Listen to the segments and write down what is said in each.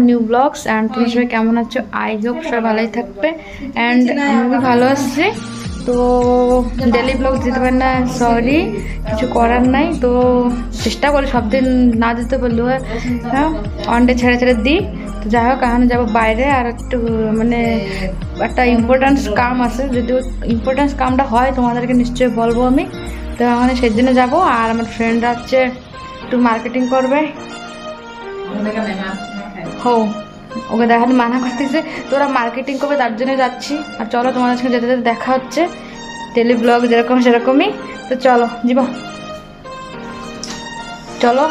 New blogs and তোমরা সবাই কেমন আছো? আই হোপ সবাই ভালোই থাকবে অ্যান্ড আমি ভালো আসছি। তো ডেলি ব্লগ দিতে পারি না, সরি, কিছু করার নাই। তো চেষ্টা করি সব দিন না দিতে পারলেও হ্যাঁ ওয়ান ডে ছেড়ে ছেড়ে দিই। তো যাই হোক এখন যাবো বাইরে, আর একটু মানে একটা ইম্পর্টেন্স কাম আছে, যদিও ইম্পর্টেন্স কামটা হয় তোমাদেরকে নিশ্চয়ই বলবো আমি। তো মানে সেই জন্য যাবো, আর আমার ফ্রেন্ডরা হচ্ছে একটু মার্কেটিং করবে। হো ওকে দেখাতে মানা করতেছে, তোরা মার্কেটিং করবে তার জন্য যাচ্ছি। আর চলো তোমাদের সঙ্গে যেতে যেতে দেখা হচ্ছে, ডেলি ব্লগ যেরকম সেরকমই। তো চলো যাবো, চলো।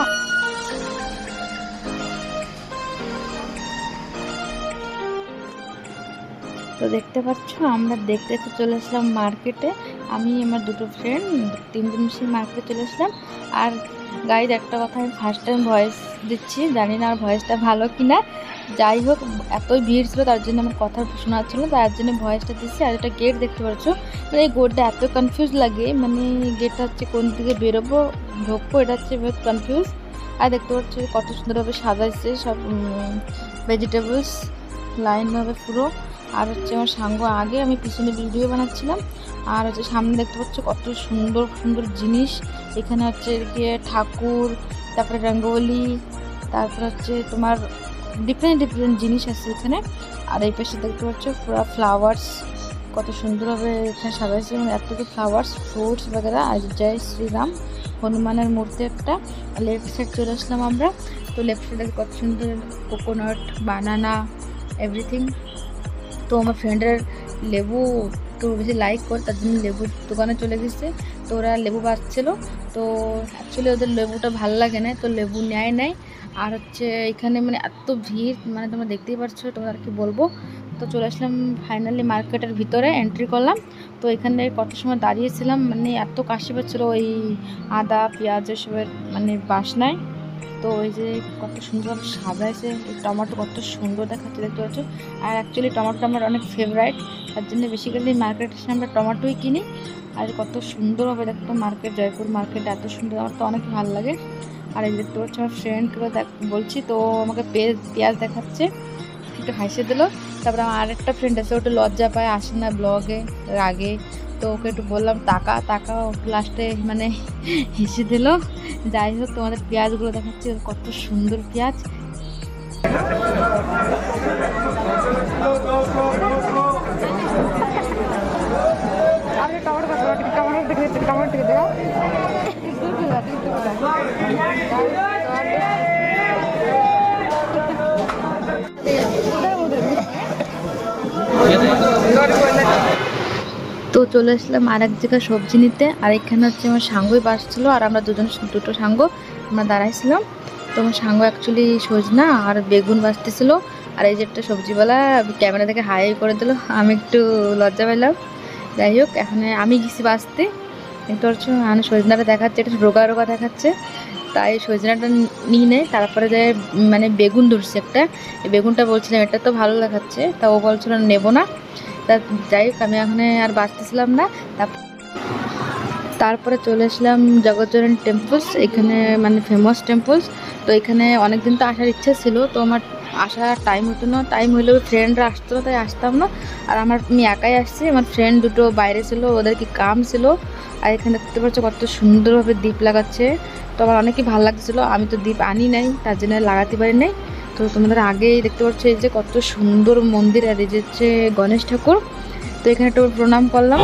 তো দেখতে পাচ্ছ আমরা দেখতে দেখতে চলে আসলাম মার্কেটে। আমি আমার দুটো ফ্রেন্ড তিনজন মিশে মার্কেটে চলে আসলাম। আর গাইজ একটা কথা, আমি ফার্স্ট টাইম ভয়েস দিচ্ছি, জানি না আর ভয়েসটা ভালো কিনা। যাই হোক এতই ভিড় ছিল তার জন্য আমার কথা শোনা যাচ্ছিল না, তার জন্য ভয়েসটা দিচ্ছি। আর একটা গেট দেখতে পাচ্ছ, মানে এই গেটটা এত কনফিউজ লাগে, মানে গেটটা হচ্ছে কোন দিকে বেরোবো ঢুকবো এটা হচ্ছে বহুত কনফিউজ। আর দেখতে পাচ্ছ কত সুন্দরভাবে সাজাইছে সব ভেজিটেবলস লাইনভাবে পুরো। আর হচ্ছে আমার সাঙ্গ আগে, আমি পিছনে ভিডিও বানাচ্ছিলাম। আর হচ্ছে সামনে দেখতে পাচ্ছ কত সুন্দর সুন্দর জিনিস। এখানে হচ্ছে গিয়ে ঠাকুর, তারপরে রঙ্গোলি, তারপর হচ্ছে তোমার ডিফারেন্ট ডিফারেন্ট জিনিস আছে এখানে। আর এই পাশে দেখতে পাচ্ছ পুরো ফ্লাওয়ার্স কত সুন্দরভাবে এখানে সাজাইছে, মানে এতটুকু ফ্লাওয়ার্স, ফ্রুটস বগেরা। আর জয় শ্রীরাম, হনুমানের মূর্তি একটা। লেফট সাইড চলে আসলাম আমরা। তো লেফট সাইডে কত সুন্দর কোকোনাট, বানানা, এভরিথিং। তো আমার ফ্রেন্ডের লেবু একটু বেশি লাইক করে, তার জন্য লেবুর দোকানে চলে গেছে। তো ওরা লেবু বাছছিল। তো অ্যাকচুয়ালি ওদের লেবুটা ভালো লাগে না, তো লেবু নেয় নাই। আর হচ্ছে এখানে মানে এত ভিড়, মানে তোমরা দেখতেই পাচ্ছ, তোমরা আর কি বলবো। তো চলে আসলাম ফাইনালি মার্কেটের ভিতরে, এন্ট্রি করলাম। তো এখানে কত সময় দাঁড়িয়েছিলাম, মানে এত কাশি পাচ্ছিল ওই আদা পেঁয়াজ এসবের মানে বাসনায়। তো ওই যে কত সুন্দর সাজাইছে, টমেটো কত সুন্দর দেখাচ্ছে দেখতে পাচ্ছ। আর অ্যাকচুয়ালি টমেটোটা আমার অনেক ফেভারাইট, তার জন্য বেসিক্যালি মার্কেট এসে আমরা টমেটোই কিনি। আর কত সুন্দর হবে দেখতো মার্কেট, জয়পুর মার্কেট এত সুন্দর, আমার তো অনেক ভালো লাগে। আর এই দেখতে পাচ্ছ আমার ফ্রেন্ডগুলো বলছি, তো আমাকে পেঁয়াজ দেখাচ্ছে, একটু হাসি দিল। তারপরে আমার আরেকটা ফ্রেন্ড আছে, ওটা লজ্জা পায়, আসে না ব্লগে, রাগে। তো ওকে একটু বললাম টাকা টাকা, লাস্টে মানে হেসে দিল। যাই হোক তোমাদের পেঁয়াজগুলো দেখাচ্ছি, কত সুন্দর পেঁয়াজ। তো চলে আসলাম আর এক জায়গায় সবজি নিতে। আর এখানে হচ্ছে আমার সাঙ্গই বাসছিল, আর আমরা দুটো সাঙ্গ আমরা দাঁড়াইছিলাম। তো আমার সাঙ্গ অ্যাকচুয়ালি সজনা আর বেগুন বাছতেছিল। আর এই যে একটা সবজিওয়ালা ক্যামেরা থেকে হাই করে দিল, আমি একটু লজ্জা পেলাম। যাই হোক এখন আমি গেছি বাছতে, দেখতে পাচ্ছ আমি সজনাটা দেখাচ্ছে, এটা রোগা রোগা দেখাচ্ছে, তাই সজনাটা নিয়ে নেয়। তারপরে যে মানে বেগুন ধরছে একটা, এই বেগুনটা বলছিলাম এটা তো ভালো দেখাচ্ছে, তা ও বলছিল নেবো না। তা যাই হোক আমি এখন আর বাঁচতেছিলাম না। তারপরে চলে আসলাম জগজ্জননী টেম্পলস, এখানে মানে ফেমাস টেম্পলস। তো এখানে অনেকদিন তো আসার ইচ্ছা ছিল, তো আমার আসার টাইম হতো না, টাইম হলেও ফ্রেন্ডরা আসতো না, তাই আসতাম না। আর আমি একাই আসছি, আমার ফ্রেন্ড দুটো বাইরে ছিল, ওদের কি কাম ছিল। আর এখানে দেখতে পাচ্ছ কত সুন্দরভাবে দ্বীপ লাগাচ্ছে, তো আমার অনেকই ভালো লাগছিলো। আমি তো দ্বীপ আনি নাই, তার জন্য লাগাতে পারি নাই। তো তোমাদের আগেই দেখতে পাচ্ছ এই যে কত সুন্দর মন্দির, আর এই যে হচ্ছে গণেশ ঠাকুর। তো এখানে একটু প্রণাম করলাম।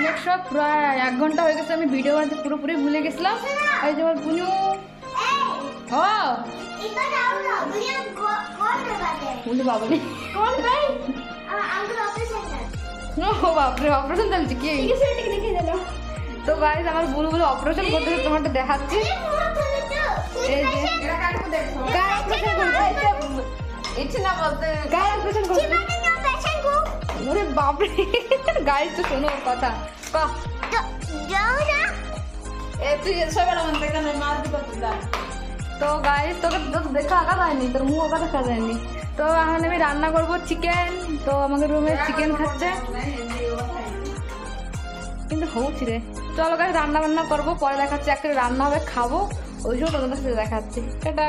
দেখছো প্রায় 1 ঘন্টা হয়ে গেছে আমি ভিডিও বানাতে পুরোপুরি ভুলে গেছিলাম। এই যে আমার বুনু ও বুনু বাবলি ও বাপরে অপারেশন চলছে কি? তো গাইস আমার বুনু বলে অপারেশন করতে তোমাকে দেখাচ্ছি। এই যে কার অপারেশন করতে ইচ্ছে না বলতে কার অপারেশন করতে ওরে বাপরে গাইস তো শোনো কথা কহ এ তুই সবার মন থেকে না মার দি করতে দা। তো গাইস তোকে তো দেখা আগা যায়নি, তোর মুখ আগা দেখা যায়নি। তো এখন আমি রান্না করব চিকেন। তো আমাদের রুমে চিকেন খাচ্ছে কিন্তু হচ্ছে রে। চলো গাইস রান্না বান্না করবো, পরে দেখাচ্ছি। একটা রান্না হবে খাবো, ওই জন্য তোমাদের সাথে দেখাচ্ছি। টাটা।